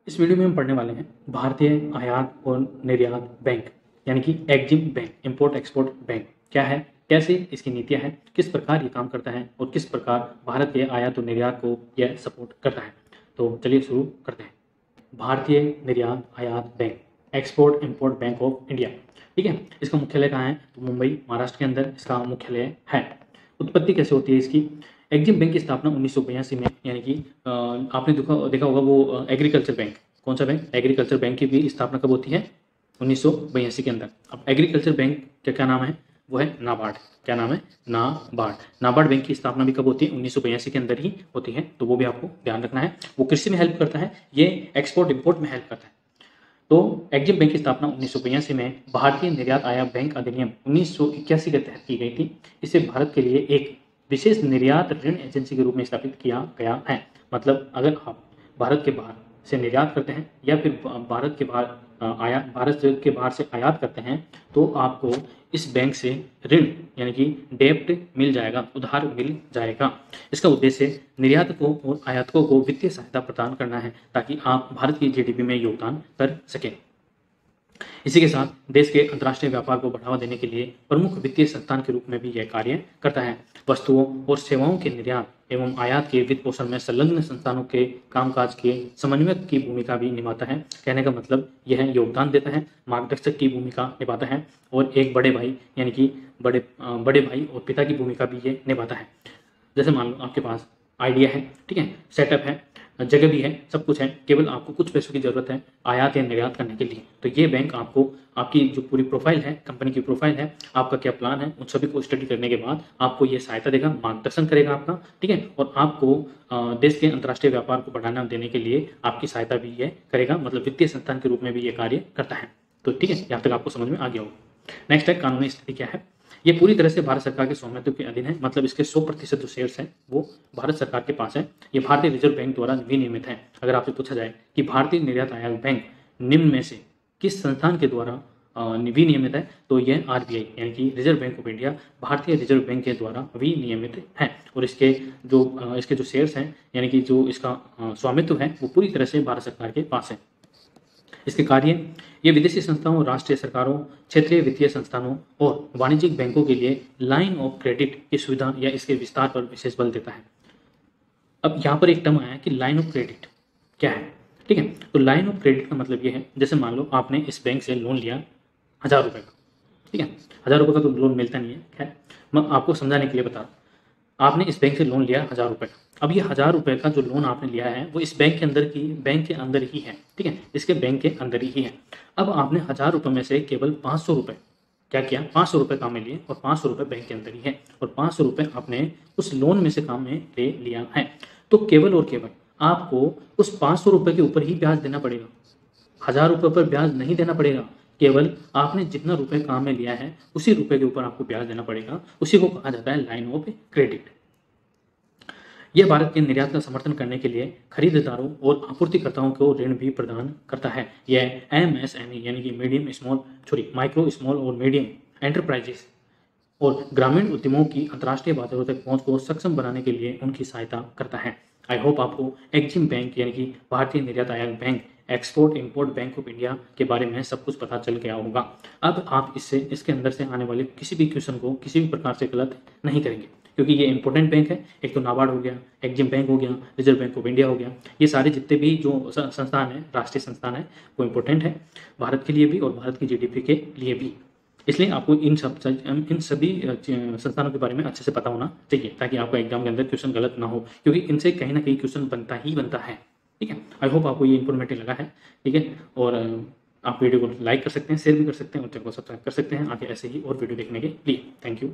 इस वीडियो में हम पढ़ने वाले हैं भारतीय आयात और निर्यात बैंक यानी कि EXIM bank, import export bank क्या है, कैसे इसकी नीतियां हैं, किस प्रकार ये काम करता है और किस प्रकार भारत के आयात और निर्यात को यह सपोर्ट करता है। तो चलिए शुरू करते हैं। भारतीय निर्यात आयात bank, export import bank of India, ठीक है। इसका मुख्यालय कहाँ है? तो मुंबई महाराष्ट्र के अंदर इसका मुख्यालय है। उत्पत्ति कैसे होती है इसकी? एग्जिम बैंक की स्थापना 1982 में, यानी कि आपने देखा होगा वो एग्रीकल्चर बैंक, कौन सा बैंक? एग्रीकल्चर बैंक की भी स्थापना कब होती है? 1982 के अंदर। अब एग्रीकल्चर बैंक का क्या नाम है? वो है नाबार्ड। क्या नाम है? नाबार्ड। नाबार्ड बैंक की स्थापना भी कब होती है? 1982 के अंदर ही होती है, तो वो भी आपको ध्यान रखना है। वो कृषि में हेल्प करता है, ये एक्सपोर्ट इंपोर्ट में हेल्प करता है। तो एग्जिम बैंक की स्थापना 1982 में भारतीय निर्यात आयात बैंक अधिनियम 1981 के तहत की गई थी। इसे भारत के लिए एक विशेष निर्यात ऋण एजेंसी के रूप में स्थापित किया गया है। मतलब अगर आप भारत के बाहर से निर्यात करते हैं या फिर भारत के बाहर से आयात करते हैं तो आपको इस बैंक से ऋण यानी कि डेब्ट मिल जाएगा, उधार मिल जाएगा। इसका उद्देश्य निर्यातकों और आयातकों को वित्तीय सहायता प्रदान करना है ताकि आप भारत की जीडीपी में योगदान कर सकें। इसी के साथ देश के अंतर्राष्ट्रीय व्यापार को बढ़ावा देने के लिए प्रमुख वित्तीय संस्थान के रूप में भी यह कार्य करता है। वस्तुओं और सेवाओं के निर्यात एवं आयात के वित्त पोषण में संलग्न संस्थानों के कामकाज के समन्वयक की भूमिका भी निभाता है। कहने का मतलब यह योगदान देता है, मार्गदर्शक की भूमिका निभाता है और एक बड़े भाई यानी कि बड़े भाई और पिता की भूमिका भी ये निभाता है। जैसे मान लो आपके पास आइडिया है, ठीक है, सेटअप है, जगह भी है, सब कुछ है, केवल आपको कुछ पैसों की जरूरत है आयात या निर्यात करने के लिए। तो ये बैंक आपको आपकी जो पूरी प्रोफाइल है, कंपनी की प्रोफाइल है, आपका क्या प्लान है, उन सभी को स्टडी करने के बाद आपको ये सहायता देगा, मार्गदर्शन करेगा आपका, ठीक है, और आपको देश के अंतर्राष्ट्रीय व्यापार को बढ़ाना देने के लिए आपकी सहायता भी ये करेगा। मतलब वित्तीय संस्थान के रूप में भी ये कार्य करता है। तो ठीक है, यहाँ तक आपको समझ में आ गया होगा। नेक्स्ट है कानूनी स्थिति क्या है। ये पूरी तरह से भारत सरकार के स्वामित्व के अधीन है। मतलब इसके 100% जो शेयर्स हैं वो भारत सरकार के पास है। ये भारतीय रिजर्व बैंक द्वारा विनियमित है। अगर आपसे पूछा जाए कि भारतीय निर्यात आयात बैंक निम्न में से किस संस्थान के द्वारा विनियमित है, तो यह आरबीआई यानी कि रिजर्व बैंक ऑफ इंडिया, भारतीय रिजर्व बैंक के द्वारा विनियमित है। और इसके जो शेयर्स हैं यानी कि जो इसका स्वामित्व है वो पूरी तरह से भारत सरकार के पास है। इसके कार्य, ये विदेशी संस्थाओं, राष्ट्रीय सरकारों, क्षेत्रीय वित्तीय संस्थानों और वाणिज्यिक बैंकों के लिए लाइन ऑफ क्रेडिट की सुविधा या इसके विस्तार पर विशेष बल देता है। अब यहाँ पर एक टर्म आया कि लाइन ऑफ क्रेडिट क्या है, ठीक है। तो लाइन ऑफ क्रेडिट का मतलब ये है, जैसे मान लो आपने इस बैंक से लोन लिया 1000 रुपये का, ठीक है। 1000 रुपये का तो लोन मिलता नहीं है, खैर मैं आपको समझाने के लिए बता रहा हूँ। आपने इस बैंक से लोन लिया 1000 रुपये का। अब ये 1000 रुपये का जो लोन आपने लिया है वो इस बैंक के अंदर ही है, ठीक है, इसके बैंक के अंदर ही है। अब आपने 1000 रुपये में से केवल 500 रुपये क्या किया, 500 रुपये काम में लिए और 500 रुपये बैंक के अंदर ही है और 500 रुपये आपने उस लोन में से काम में ले लिया है। तो केवल और केवल आपको उस 500 रुपये के ऊपर ही ब्याज देना पड़ेगा, 1000 रुपये पर ब्याज नहीं देना पड़ेगा। केवल आपने जितना रुपए काम में लिया है उसी रुपए के ऊपर आपको ब्याज देना पड़ेगा। उसी को कहा जाता है लाइन ऑफ क्रेडिट। यह भारत के निर्यात का समर्थन करने के लिए खरीदारों और आपूर्तिकर्ताओं को ऋण भी प्रदान करता है। यह एमएसएमई यानी कि माइक्रो स्मॉल और मीडियम एंटरप्राइजेस और ग्रामीण उद्यमों की अंतर्राष्ट्रीय बाजारों तक पहुंच को सक्षम बनाने के लिए उनकी सहायता करता है। आई होप आपको एग्जिम बैंक यानी कि भारतीय निर्यात आयात bank, export import bank of India के बारे में सब कुछ पता चल गया होगा। अब आप इसके अंदर से आने वाले किसी भी क्वेश्चन को किसी भी प्रकार से गलत नहीं करेंगे, क्योंकि ये इंपॉर्टेंट बैंक है। एक तो नाबार्ड हो गया, एग्जिम बैंक हो गया, रिजर्व बैंक ऑफ इंडिया हो गया, ये सारे जितने भी जो संस्थान है, राष्ट्रीय संस्थान है, वो इंपॉर्टेंट है भारत के लिए भी और भारत की जीडीपी के लिए भी। इसलिए आपको इन सभी संस्थानों के बारे में अच्छे से पता होना चाहिए ताकि आपका एग्जाम के अंदर क्वेश्चन गलत ना हो, क्योंकि इनसे कहीं ना कहीं क्वेश्चन बनता है, ठीक है। आई होप आपको ये इन्फॉर्मेटिव लगा है, ठीक है। और आप वीडियो को लाइक कर सकते हैं, शेयर भी कर सकते हैं और चैनल को सब्सक्राइब कर सकते हैं आगे ऐसे ही और वीडियो देखने के लिए। Thank you.